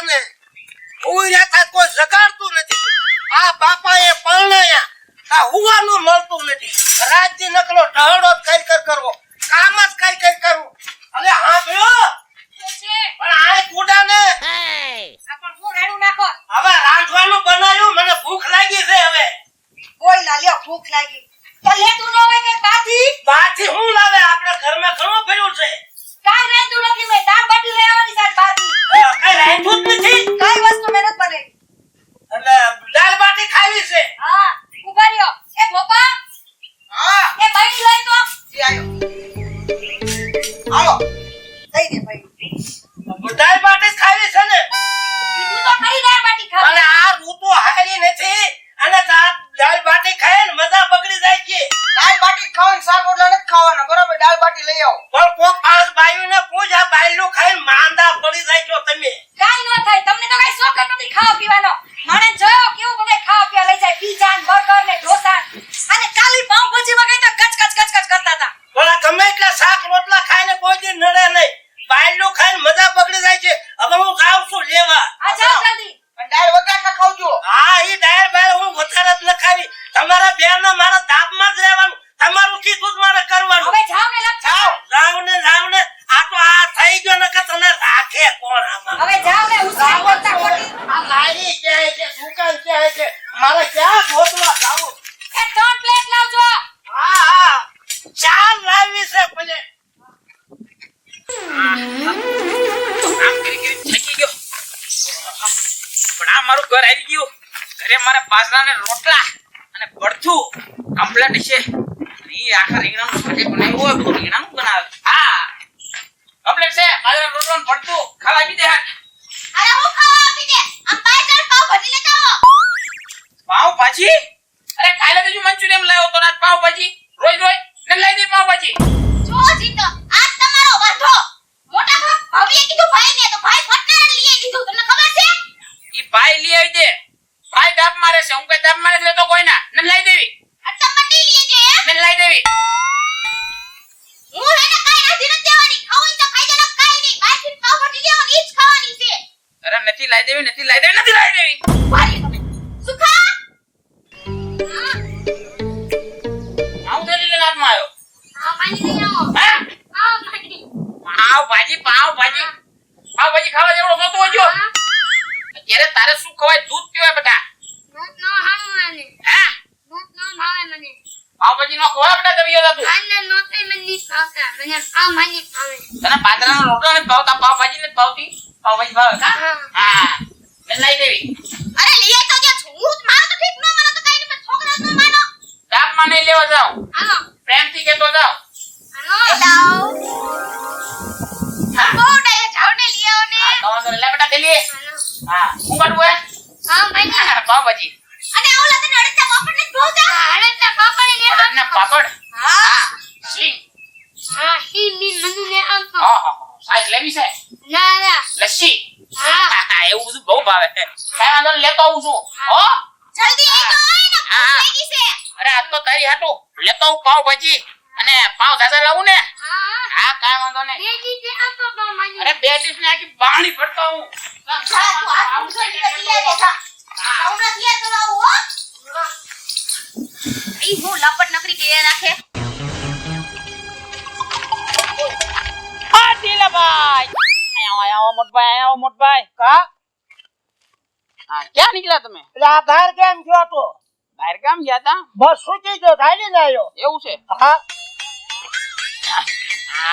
ને ઉઈ રહ્યા કોઈ જગાડતું નથી. આ બાપાએ પરણાયા આ હુવાનું મળતું નથી. રાજ્ય નકલો ઢહડો કઈ કરવો, કામ જ કઈ કરવું. અરે હા ભયો પણ આ કુડા ને આપણ હું રાડું નાખો. હવે રાંધવાનું બનાવ્યું, મને ભૂખ લાગી છે. હવે કોઈ ના લ્યો, ભૂખ લાગી તો લેતું ન હોય કે બાથી હું લાવે? આપણે ઘરમાં ઘણું ભર્યું છે. કાઈ રાંધું નથી. મેં દાળ બાટી લઈ આવવાની છે બાથી. કઈ રાંધ્યું જ નથી. કઈ વસ્તુ મેં નથી બનાવી. એટલે દાળ બાટી ખાવી છે. હા ઉભા રહ્યો. એ ભોપા હા એ બૈરી લઈ તો એ આયો. હાલો દઈ દે ભાઈ. દાળ બાટી ખાવી છે ને? કીધું તો ખરી દાળ બાટી ખાવ. અને આ ઋતુ હારી નથી અને દાળ બાટી ખાય ને મજા બગડી જાય છે. દાળ બાટી ખાવાનું શાક રોટલા નથી ખાવાના, બરાબર? દાળ બાટી લઈ આવો. પણ કોક પાંચ બાયુને પૂછ, આ બાયલું ખાઈને માંદા પડી જાય છો તમે. કાઈ ન થાય. તમને તો કઈ શોખ જ નથી ખાવા પીવાનો. માણે જોયો કેવું બધે ખાવા પીવા લઈ જાય. પીઝા ને બર્ગર ને ઢોસા અને કાલી પાઉં ભાજી માં ગઈ તો કચ કરતા હતા. પણ ગમે એટલા શાક રોટલા ખાઈને કોઈ દી નડે નહીં. બાયલું ખાઈને મજા બગડી જાય છે. હવે હું જાઉં છું લેવા. આ જાઓ જલ્દી. અને દાળ વઘાર ન ખાવજો. હા ઈ દાળ બાળ હું વધારે જ ન ખાવી. તમારા બેન મારા તાપમાં જ રહેવાનું. તમારું કીધું જ મારે કરવાનું. હવે જાવ ને લખ. જાવ ને આ તો આ થઈ ગયો ને કે તને રાખે કોણ આમાં? હવે જાવ ને ઉસાઈ બોલતા ખોટી. આ લારી ક્યાં છે, દુકાન ક્યાં છે, મારે ક્યાં ગોતવા જાવું? એ 3 પ્લેટ લાવજો. હા ચાર લાવી છે ભલે. આમ કરી થાકી ગયો. પણ આ મારું ઘર આવી ગયું. ઘરે મારા બાજરાના રોટલા અને ભરથું કમ્પ્લીટ છે. ઈ આખા રીંગણાનું ભાજી બનાવ્યું હોય તો રીંગણાનું બનાવે. હા કમ્પ્લીટ છે. બાજરાના રોટલા અને ભરથું ખાવા આપી દે. અરે હું ખાવા આપી દે. આ પાયસર પાવ ભાજી લેતા આવો. પાવ ભાજી? અરે કાલે તો મંચુરિયન લાવ્યો તો આજ પાવ ભાજી. રોજ ને લઈ દે પાવ ભાજી. જો જીતો આજ તમારો વાંધો. મોટા ભાભીએ કીધું ભાઈને તો ભાઈ ફટને લઈ દીધું. તમને ખબર છે? ઈ ભાઈ લઈ આવી દે. ભાઈ દાબ મારે છે. હું કઈ દાબ મારે છે તો કોઈ ના ને લઈ દેવી. અચ્છા મંડી લઈ જે. ને લઈ દેવી. હું એને કાઈ નથી દેવાની. ખાવું તો ખાઈ જનો કાઈ નહીં. બાકી પાવ ભાજી લેવાની ઈ જ ખાવાની છે. અરે નથી લઈ દેવી. ભારી તમે. સુખા આવું થઈ લઈને હાથમાં આવ્યો. આ પાણી લઈ આવો. હા પાવ ભાજી. પાવ ભાજી ખાવા જેવડો નતો હોજો. અત્યારે તારે શું ખવાય? દૂધ પીવાય બેટા. દૂધ નો હાલવાને. હા દૂધ નો ભાવે મને. પાવ ભાજી નો ખવાય બેટા દવિયો તું. આને નોતે મને નહીં ખાતા. મને પાવ ભાજી ભાવે. તને બાજરાના રોટલા ને ભાવતા પાવ ભાજી ને ભાવતી? પાવ ભાજી ભાવે કા? હા ને લઈ દેવી. અરે લીએ તો જે છું મારો તો ઠીક ન મને તો કાઈ નહીં. છોકરા નો માનો. દામ મને લેવા જાવ. હાલો પ્રેમથી કેતો જાવ. હાલો જાઓ. બોડા જાવ ને લઈ આવો ને. હા તો વાંધો નહીં. લે બેટા દે લે. હાલો હા હું કાઢું હે? પાવ ભાજી. પાવ ભાજી અને ઓલા તને અડતા પાપડ ને ધોતા. અડતા પાપડ ને ને પાપડ. હા સિંગ. હા હી મી મનુ ને આપો. હા સાઈઝ લેવી છે. ના ના લસ્સી. હા એવું બધું બહુ ભાવે. કાઈ વાંધો નહીં, લેતો આવું છું. હો જલ્દી આવી તો હોય ને ભૂખ લાગી છે. અરે આજ તો તારી હાટુ લેતો આવું પાવ ભાજી અને પાવ ઝાઝા લાવું ને. હા હા કાઈ વાંધો નહીં. બે દીધે આપો પાવ ભાજી. અરે 2 દિવસ ને આખી બાણી ભરતો હું. જા તું આ મુસળી તો લઈ આવે જા. સાઉન્ડ તૈયાર કરાવું હો. ઈ હું લપટ નકરી કે રાખે. હા ટીલાભાઈ. આવો મોટભાઈ. કા હા ક્યાં નીકળ્યા તમે? એટલે આ બહાર કેમ ગયો તો? બહાર ગામ ગયા તા? બસ છૂટી ગયો, ચાલીને આવ્યો. એવું છે? હા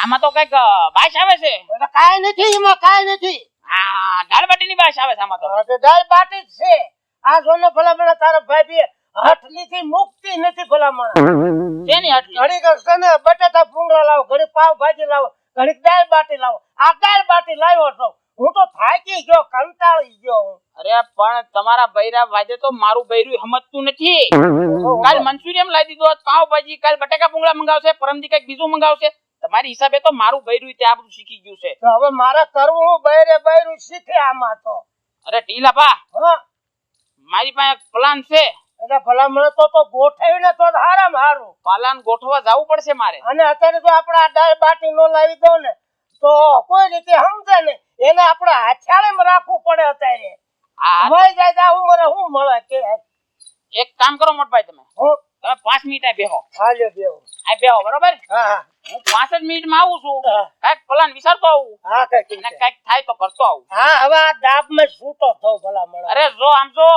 આમાં તો કઈક ભાષ આવે છે. એટલે કાંઈ નથી એમાં, કાંઈ નથી. હા દાળ બાટીની ભાષ આવે છે આમાં તો. હા, તો દાળ બાટી જ છે. આ જોને ભલામણ તારો ભાઈ હઠલીથી મુક્તિ નથી ભલામણ. શેની હટલી? ઘડીક છે ને બટાટા ભૂંગળા લાવો, ઘડીક પાવ ભાજી લાવો, ઘડીક દાળ બાટી લાવો. આ દાળ બાટી લાવ્યો છો. હું તો થાકી ગયો, કંટાળી ગયો હું. અરે પણ તમારા બૈરા વાજે તો મારું બૈરું સમજતું નથી. કાલ મંચુરિયન લાવી દીધો, પાવ ભાજી, કાલ બટાકા ભૂંગળા મંગાવશે, પરમદી કઈક બીજું મંગાવશે. તમારી હિસાબે તો મારું બૈરું ત્યાં બધું શીખી ગયું છે. તો હવે મારે કરવું હું બૈરું શીખે આમાં તો. અરે ટીલાપા હા મારી પાસે પ્લાન છે. એટલે ભલામણ તો ગોઠવીને તો હારામાં હારું. પ્લાન ગોઠવા જવું પડશે મારે. અને અત્યારે જો આપણે આ દાળ બાટી નો લાવી દો ને તો કોઈ રીતે સમજે નહીં. એને આપણે મારે હાથિયાળેમાં રાખવું પડે અત્યારે આ વહી જાય તો આ ઉંમરે શું મળે કે એક કામ કરો મોટભાઈ તમે હું 5 મિનિટ આ બેહો હાલ્યો બેહો આ બેહો બરોબર હા હા હું 5 જ મિનિટમાં આવું છું હા. કાંઈક પ્લાન વિચારતો આવું હા કઈ અને કાંઈક થાય તો કરતો આવું હા હવે આ દાબમાં છૂટો થો ભલા મળે અરે જો આમ જો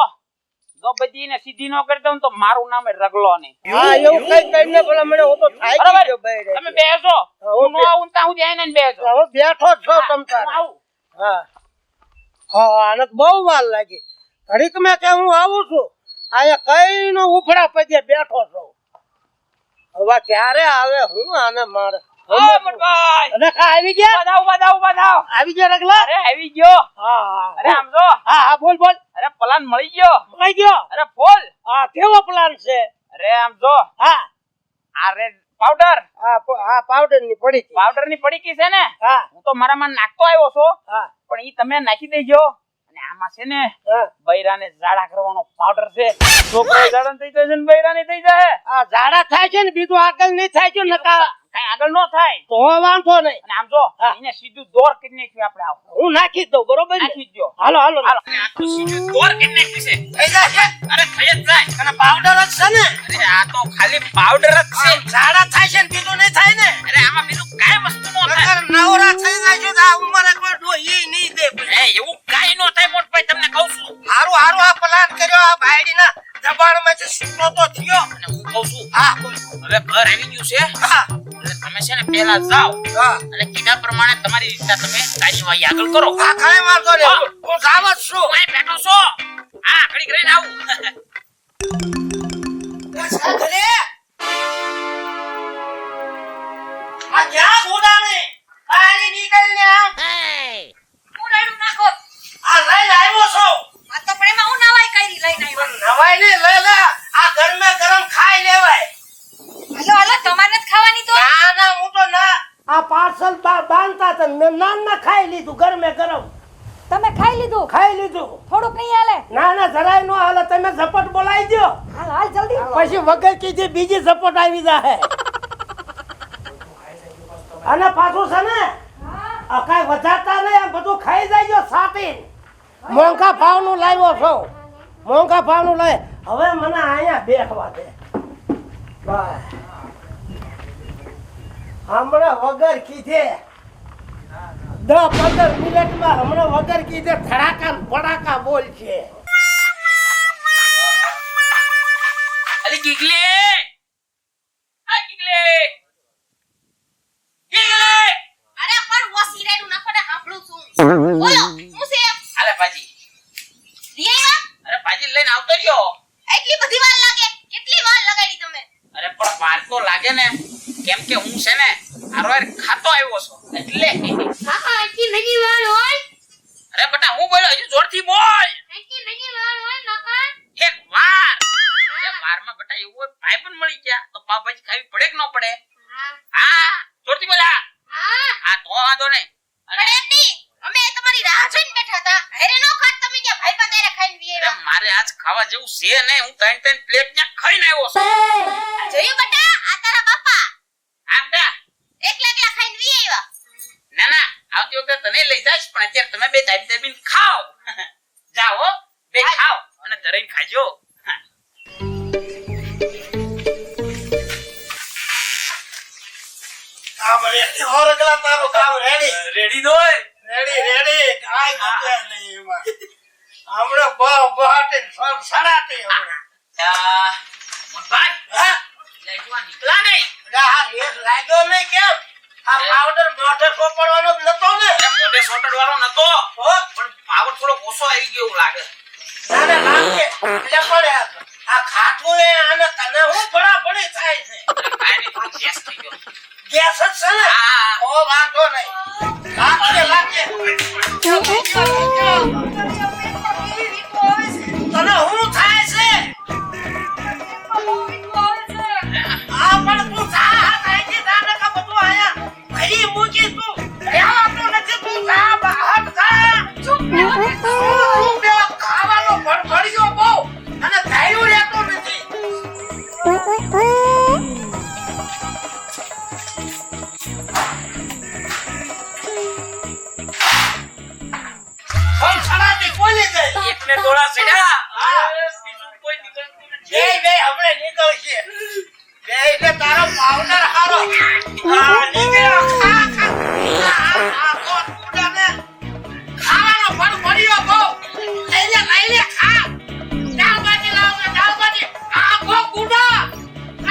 બધી ને સીધી નો કરી દઉં તો મારું નામ રગલો નહીં હા એવું કઈ કઈને ભલા મને હું તો થાય બરાબર. ગયો બઈ તમે બેસો હું નો આવું ત્યાં સુધી આઈને બેસો હવે બેઠો જ છો તમ હું તારે આવું હા હા આને તો બહુ વાર લાગી ઘડીક મેં કે હું આવું છું અહીંયા કઈ નો ઉફડા પગે બેઠો છો હવે ક્યારે આવે હું આને મારે ઓ મોટભાઈ અને કા આવી ગયા બધાવ આવી ગયા રગલા અરે આવી ગયો હા હા અરે આમ જો હા હા બોલ બોલ અરે પ્લાન મળી ગયો મળી ગયો અરે ફોલ હા કેવો પ્લાન છે અરે આમ જો હા આ રેડ પાવડર હા પાવડર ની પડી છે. પાવડર ની પડીકી છે ને હા હું તો મારામાં નાખતો આવ્યો છું હા પણ ઈ તમે નાખી દેજો અને આમાં છે ને હા બૈરાને ઝાડા કરવાનો પાવડર છે છોકરો ઝાડા થઈ જાય છે ને બૈરાને થઈ જાય આ ઝાડા થાય છે ને બીજું આગળ નહીં થાય છે નકા કઈ આગળ નો થાય તો વાંધો નહીં અને આમ જો હા. એને સીધું દોર કરી નાખ્યું આપણે આવું હું નાખી જ દઉં બરોબર ને? નાખી દો હાલો હાલો હાલો અને આ તો સીધું દોર કરી નાખ્યું છે થઈ જાય છે અરે થઈ જ જાય અને પાવડર જ છે ને અરે આ તો ખાલી પાવડર જ છે ઝાડા થાય છે ને બીજું નહીં થાય ને અરે આમાં બીજું કાઈ વસ્તુ નો થાય નકર નવરા થઈ જાય છે તો આ ઉંમરે કોઈ ડોહી નહીં દે એ એવું કાઈ નો થાય મોટભાઈ તમને કહું છું હારું હારું આ પ્લાન કર્યો આ બાયડીના દબાણમાંથી છૂટો તો થયો અને હું કહું છું હા હવે ઘર આવી ગયું છે હા એટલે તમે છે ને પહેલા જાઓ હા અને કીધા પ્રમાણે તમારી રીતના તમે કાર્યવાહી આગળ કરો હા કાંઈ વાંધો નહીં હું જાવ જ છું હું અહીં બેઠો છો હા ઘડીક રહીને આવું સાધરે આ ક્યાં ઉડાણે આની નીકળને આમ હું રેડું નાખો આ લઈને આવ્યો છો આ તો પણ એમાં હું નવાઈ કરી લઈને આવ્યો નવાઈ ને લે લે આ ગરમે ગરમ ખાઈ લેવાય હાલો તમારે જ ખાવાની તો ના ના હું તો ના આ પાર્સલ બાંધતા હતા મેં નાન ના ખાઈ લીધું ગરમે ગરમ તમે ખાઈ લીધું ખાઈ લીધું થોડુંક નહીં હાલે ના ના જરાય નો હાલે તમે ઝપટ બોલાવી દો હાલ હાલ જલ્દી પછી વગર કીધી બીજી ઝપટ આવી જાહે અને પાછું છે ને આ કાંઈ વધારતા નહીં આમ બધું ખાઈ જાય સાટીન મોંઘા ભાવનું લાવ્યો છો મોંઘા ભાવનું લાય હવે મને અહીંયા બેઠવા દે બસ હમણાં વગર કીધે 10-15 મિનિટમાં હમણાં વગર કીધે ધડાકા ને ભડાકા બોલ છે અલી ગીગલે આ ગીગલે અરે પણ વસી રેડું નાખો ને સાંભળું છું બોલો હું છે અરે પાજી દિયા અરે પાજી લઈને આવતો રહ્યો એટલી બધી વાર લાગે કેટલી વાર લગાડી તમે અરે પણ વાર તો લાગે ને કેમ કે હું છે ને આરોર ખાતો આવ્યો છું એટલે કાકા એટલી નજી વાર હોય અરે બેટા હું બોલ્યો હજુ જોરથી બોલ એટલી નજી વાર હોય નકા એક વાર એ વારમાં બેટા એવું ભાઈ પણ મળી ગયા તો પાવભાજી ખાવી પડે કે ન પડે હા જોરથી બોલા હા તો વાંધો નહીં અને એમની અમે તમારી રાહ જોઈને બેઠા હતા હેરે નો ખાત તમે ત્યાં ભાઈ બંધારે ખાઈને વી અરે મારે આજ ખાવા જેવું છે નહીં હું 3 પ્લેટ ત્યાં ખાઈને આવ્યો છું જોયું બેટા આ તારા બાપા આમ તા એકલા એકલા ખાઈને વી આવ્યા ના ના આવતી વખતે તને લઈ જાઈશ પણ અત્યારે તમે બે દાબીને ખાઓ જાઓ બે ખાઓ અને ધરીને ખાજો કામ રેડી હો રગલા તારું કામ રેડી રેડી દોય રેડી કાઈ કીધે નહીં એમાં હમણાં બહાટે સડાતી હમણાં મોટભાઈ હા લઈ જવા નીકળા નહીં આ રેસ લાગ્યો નહીં કેમ આ પાવડર મોઢે સોપડવાનો જ નતો ને અરે મોઢે સોટડવાળો નતો હો પણ પાવર થોડો ઓછો આવી ગયો એવું લાગે તારે લાગે એટલે પડે આ ખાટું એ અને તને હું ફડાફડી થાય છે કાઈ નહીં થોડો ગેસ થઈ ગયો ગેસ જ છે ને હા ઓ વાંધો નહીં લાગે તને હું થાય છે આ પણ તું જા નાઈજી જાને કા બધું આયા ભરી મૂકી તું રહેવાતો નથી તું જા બહાર જા ચૂપ બે ખાવાનો ભડભડિયો બહુ અને ધાર્યું રહેતો નથી ને ડોળા ચડ્યા. બીજું કોઈ નીકળતું નથી. બે હમણે નીકળશે. બે એટલે તારો પાવડર હારો. નીકળ્યો. ખા. તો કુડાને ખાવાનો પણ મળ્યો બહુ. લઈ લે ખા. દાળબાટી લાવને દાળબાટી. આખો કુડા.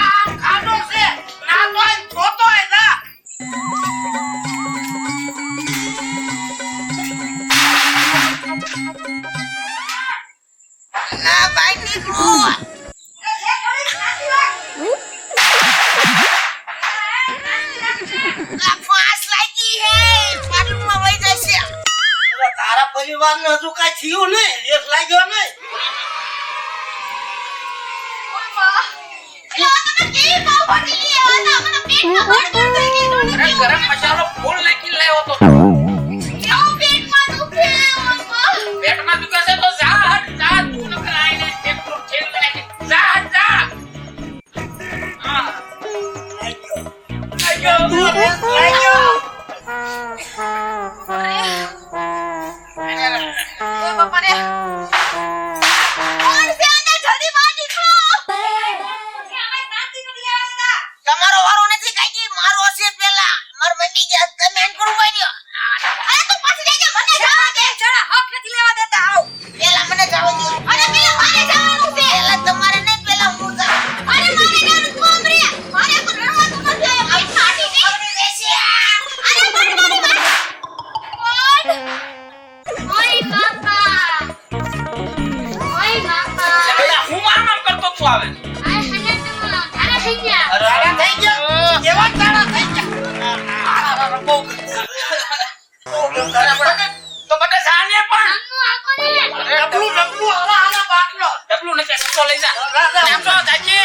આમ ખાડો છે. ના તો આમ જોતો હે જા. ના ભાઈ નીકળો આ ફાસ લાગી હે પાટુમાં વઈ જશે અરે તારા પરિવારને હજુ કાંઈ થયું નહીં. રેસ લાગ્યો નહીં. અરે ગરમ મસાલો ફૂલ નાખીને લાવ્યો તો. પેટમાં દુખાશે તો જા તું નકર આઈને એકલું ઠેલ નાખી. જા. હા. રેસ લાગ્યો. તમારો વારો નથી કાકી મારો હશે પેલા માર મમ્મી ગયા તમે એમ કરું પડ્યો અરે તું પાછી જજે મને જવા દે જણા હક નથી લેવા દેતા આવ. પેલા મને જવા દે અરે પેલા મારે જવાનું છે પેલા તમારે નહીં પેલા હું જાઉં અરે મારે જવાનું કોમરે મારે પણ રણવાનું નથી આ ફાટી નીકળી દેશે અરે મારે ઓય બાપા પેલા હું આમ કરતો તું આવે. અરે થઈ ગયા. કેવા તારા થઈ ગયા. બહુ તો બટા જાને પણ ડબલું આના બાટલો. ડબલું નથી સસો લઈ જા. જા. એમ તો જાજે.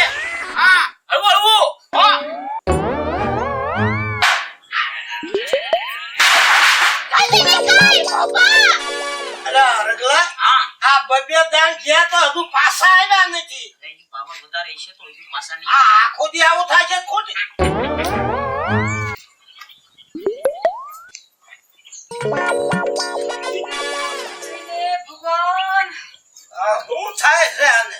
હા હળવું. હા. અરે રગલા હા. આ બબે દાન ગયા તો હજુ પાછા આવ્યા નથી. એની પાવર વધારે છે તો એ પાસાની. આ આખો દી આવું થાય છે ખોટી. ભગવાન શું થાય છે આને?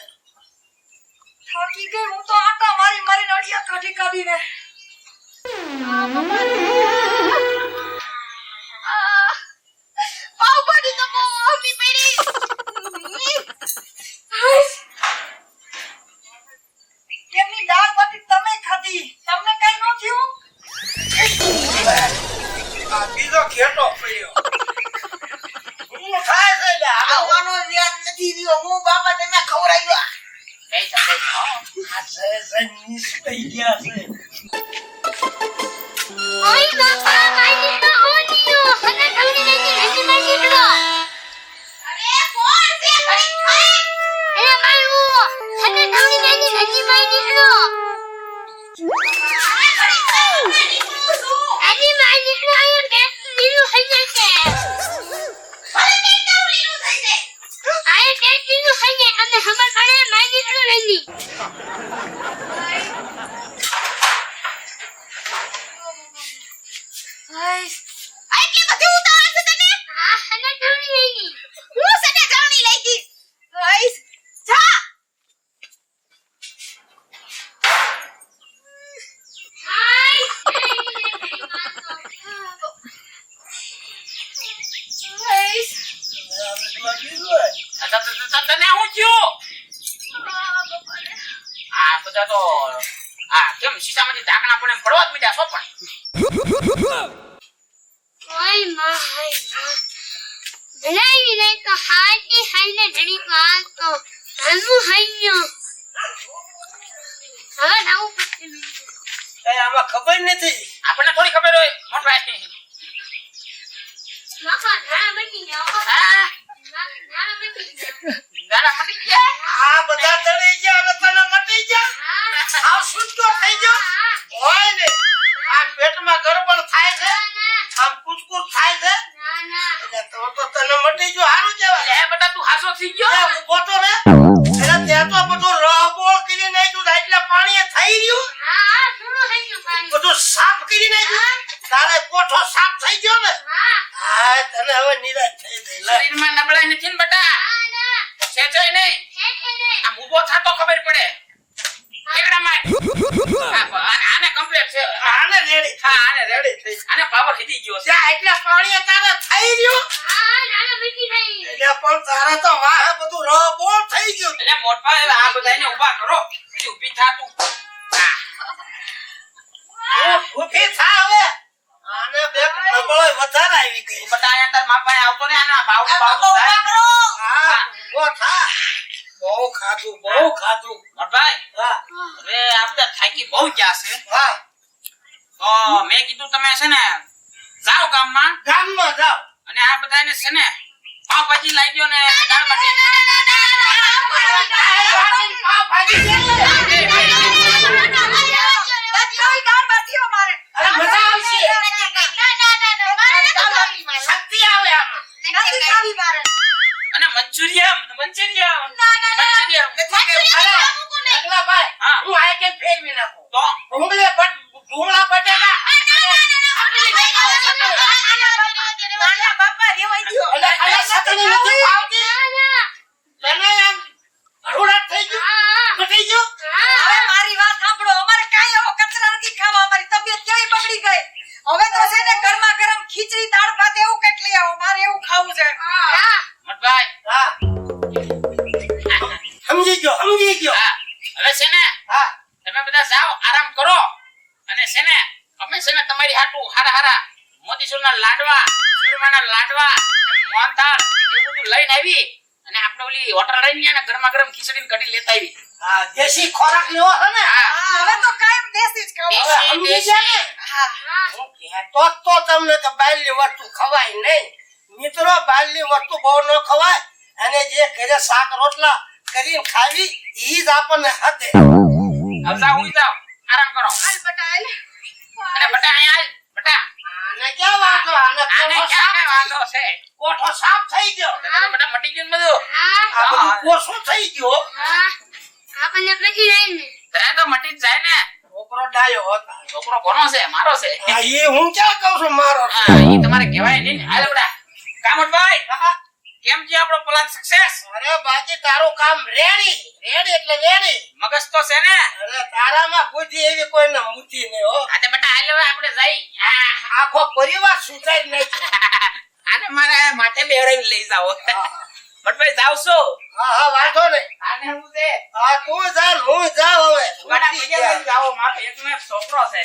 થાકી ગઈ હું તો આટા મારી નડિયા કાઢીને પાવભાજી તો બહુ ઓમી પડી કેમની દાળ બાટી તમે ખાધી તમને કઈ ન થયું? આ બીજો ઘેટો પડ્યો. શું થાય છે લે? આવવાનો યાદ નથી રહ્યો હું બાપા તમે ખવડાવ્યો એ જા. આ સહેજ થઈ ગયા છે. ઓય બાપા મારી તો ઓનિયો મને થવડી નથી મારી નીકળો અરે કોણ છે ઘડી ખાઈ અરે મારું મને થવડી નથી મારી નીકળો આની મારી નીકળો આયો કે લીલું થઈ જશે આય કે લીલું થઈ જાય અને હમર પડે મારી નીકળો નહીં આટલી બધી ઉતાવળ છે તને આ મને થવડી નહીં હું સને જાણી લઈ ગઈ ગાઈસ જા તને હું થયું? આ બધા તો કેમ શીશામાંથી ઢાંકણા પણ એમ પડવા જ મીડ્યા છો પણ. ઓય માય બનાવી લે તો હાથી હાઈને ધડી પાસ તો હમુ હૈયો હવે નાવું પડશે એ આમાં ખબર નથી. આપણને થોડી ખબર હોય મોટભાઈ. બાપા ના મટી જાઓ હા ના મટી જાઓ ગાડા મટી ગયા. આ બધા ચડી ગયા અને તને મટી ગયા. આવ સુસ્તો થઈ ગયો હોય ને. આ પેટમાં ગરબડ થાય છે. આમ કુચકુચ થાય છે. એટલે તો તને મટી ગયો સારું કહેવાય. લે બેટા તું હાસો થઈ એ ગયો. ઊભો તો રે. એટલે ત્યાં તો બધું રહબોળ કરી નાખ્યું છે. એટલે પાણી થઈ રહ્યું. હા થોડું હૈયો પાણી બધું સાફ કરી નાખ્યું. તારે કોઠો સાફ થઈ ગયો ને. હા હા તને હવે નિરાશ થઈ ગઈ. લે. શરીરમાં નબળાઈ નથી ને બેટા. ના ખેંચાય નહીં. આમ ઊભો થાતો ખબર પડે. ઠેકડા માર. આને complete છે. આને રેડી હા, આને રેડી થઈ આને પાવર હીધી ગયો છે. ત્યાં એટલે પાણી તારે થઈ ગયું એટલે પણ તારે તો વાહ બધું રબોળ થઈ ગયું એટલે મોટભાઈ આ બધાને ઊભા કરો. પછી ઊભી થા તું. હા. ઊભી થા હવે આને બે નબળાઈ વધારે આવી ગઈ બધા અહીંયા તાર મા પાસે આવતો ને આના બાવડું બાવડું થાય. હા ઊભો થા બહુ ખાધું મોટભાઈ હા હવે આપણે થાકી બહુ ગયા છે. હા તો મેં કીધું તમે છે ને જાઓ ગામમાં ગામમાં જાઓ અને આ બધાને છે ને પાવભાજી લાવી દો ને દાળ બાટી. ભાજી દે બધી દાળ બાટીઓ મારે અરે મજા આવશે શક્તિ આવે આમાં નથી ખાવી મારે અને મંચુરિયમ મંચુરિયમ અરે અગલા ભાઈ હા. હું આ કે ફેરવી નાખું તો ભૂંગળા બટેકા નાના બાપા રેવાઈ દ્યો એટલે અલા સતની નથી આવતી તને એમ હરુડાટ થઈ ગયું ઘટી ગયું હવે મારી વાત સાંભળો અમારે કાંઈ એવો કચરા નથી ખાવા અમારી તબિયત કેવી બગડી ગઈ હવે તો છે ને ગરમા ગરમ ખીચડી દાળ ભાત એવું કંઈક લઈ આવો મારે એવું ખાવું છે મતભાઈ હા સમજી ગયો હા હવે છે ને હા તમે બધા જાઓ આરામ કરો અને છે ને અમે છે ને તમારી હાટુ હારા મોતીચૂરના લાડવા ચૂરમાના લાડવા અને મોહનથાળ એવું બધું લઈને આવી અને આપણે ઓલી હોટલ લઈને ને ગરમા ગરમ ખીચડી ને કઢી લેતા આવી. હા દેશી ખોરાક લેવો છે ને હા હવે તો કાયમ દેશી જ ખાવું હવે સમજી ગયા ને હા હું કહેતો જ તો તમને કે બહારની વસ્તુ ખવાય નહીં મિત્રો બહારની વસ્તુ બહુ ન ખવાય અને જે ઘરે શાક રોટલા કરીને ખાવી ઈ જ આપણને હદે હવે જાઓ હુઈ જાઓ આરામ કરો હાલ બટા હાલ અને બટા અહીંયા આવ બટા આને ક્યાં વાંધો આને આને ક્યાં કઈ વાંધો છે કોઠો સાફ થઈ ગયો તમે બટા મટી ગયું ને બધું આ બધું કોસો થઈ ગયો આપણને પછી રહી ને તને તો મટી જ જાય ને છોકરો ડાયો હતા છોકરો કોનો છે મારો છે હા, એ હું ક્યાં કહું છું મારો છે. હા ઈ તમારે કહેવાય નહીં ને હાલ બટા કામતભાઈ હા, કેમ છે આપણો પ્લાન સક્સેસ અરે બાકી તારું કામ રેડી એટલે રેડી મગજ તો છે ને અરે તારામાં બુદ્ધિ એવી કોઈને મૂકી નહીં હો આ તે બટા હાલ હવે આપણે જઈ આખો પરિવાર સુધારી નાખ્યો આને મારા માથે બેવડાઈને લઈ જાઓ હા, બટભાઈ જાવ છો હા વાંધો નહીં આને હું છે હા તું જા હું જાઉં હવે બટા સુધરી પગે લઈ ગયા. જાઓ મારો એકનો એક છોકરો છે